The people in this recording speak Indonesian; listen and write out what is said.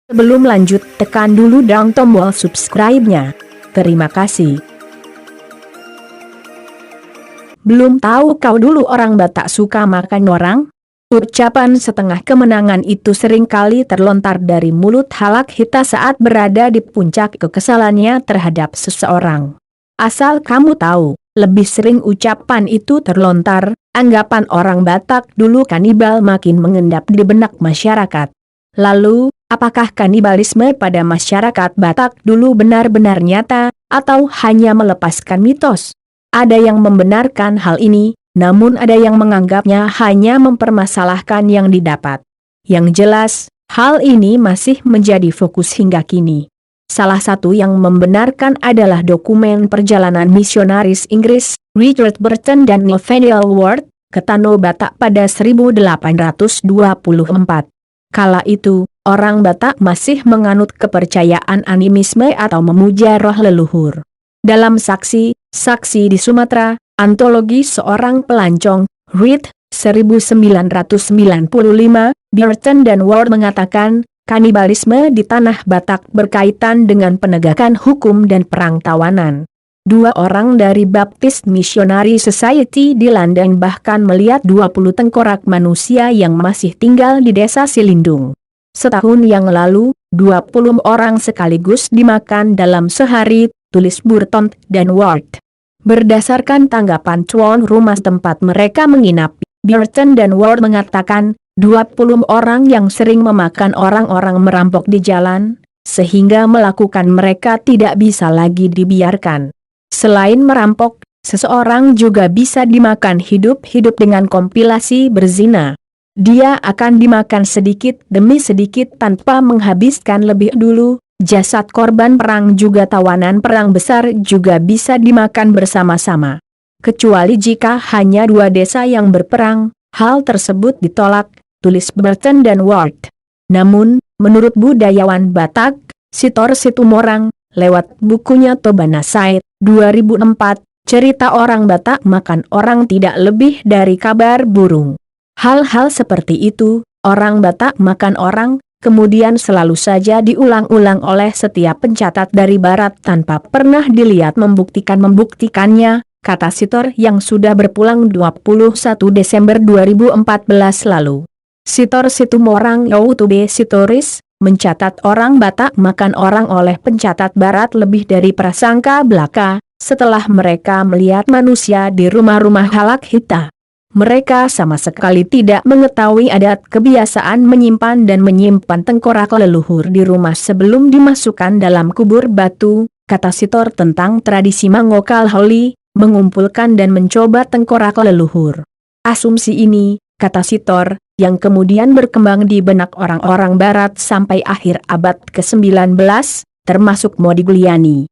Sebelum lanjut, tekan dulu dong tombol subscribe-nya. Terima kasih. Belum tahu kau dulu orang Batak suka makan orang? Ucapan setengah kemenangan itu seringkali terlontar dari mulut Halak Hita saat berada di puncak kekesalannya terhadap seseorang. Asal kamu tahu, lebih sering ucapan itu terlontar, anggapan orang Batak dulu kanibal makin mengendap di benak masyarakat. Lalu, apakah kanibalisme pada masyarakat Batak dulu benar-benar nyata, atau hanya melepaskan mitos? Ada yang membenarkan hal ini, namun ada yang menganggapnya hanya mempermasalahkan yang didapat. Yang jelas, hal ini masih menjadi fokus hingga kini. Salah satu yang membenarkan adalah dokumen perjalanan misionaris Inggris, Richard Burton dan Nathaniel Ward, ke Tanah Batak pada 1824. Kala itu, orang Batak masih menganut kepercayaan animisme atau memuja roh leluhur. Dalam saksi di Sumatera, antologi seorang pelancong, Reed, 1995, Burton dan Ward mengatakan, kanibalisme di tanah Batak berkaitan dengan penegakan hukum dan perang tawanan. Dua orang dari Baptist Missionary Society di London bahkan melihat 20 tengkorak manusia yang masih tinggal di desa Silindung. Setahun yang lalu, 20 orang sekaligus dimakan dalam sehari, tulis Burton dan Ward. Berdasarkan tanggapan tuan rumah tempat mereka menginap, Burton dan Ward mengatakan, 20 orang yang sering memakan orang-orang merampok di jalan, sehingga melakukan mereka tidak bisa lagi dibiarkan. Selain merampok, seseorang juga bisa dimakan hidup-hidup dengan kompilasi berzina. Dia akan dimakan sedikit demi sedikit tanpa menghabiskan lebih dulu. Jasad korban perang juga tawanan perang besar juga bisa dimakan bersama-sama. Kecuali jika hanya dua desa yang berperang, hal tersebut ditolak, tulis Burton dan Ward. Namun, menurut budayawan Batak, Sitor Situmorang, lewat bukunya Tobana Said, 2004, cerita orang Batak makan orang tidak lebih dari kabar burung. Hal-hal seperti itu, orang Batak makan orang, kemudian selalu saja diulang-ulang oleh setiap pencatat dari Barat tanpa pernah dilihat membuktikannya, kata Sitor yang sudah berpulang 21 Desember 2014 lalu. Sitor Situmorang Youtube Sitoris, mencatat orang Batak makan orang oleh pencatat Barat lebih dari prasangka belaka, setelah mereka melihat manusia di rumah-rumah Halak Hita. Mereka sama sekali tidak mengetahui adat kebiasaan menyimpan tengkorak leluhur di rumah sebelum dimasukkan dalam kubur batu, kata Sitor tentang tradisi mangokal holi, mengumpulkan dan mencoba tengkorak leluhur. Asumsi ini, kata Sitor, yang kemudian berkembang di benak orang-orang Barat sampai akhir abad ke-19, termasuk Modigliani.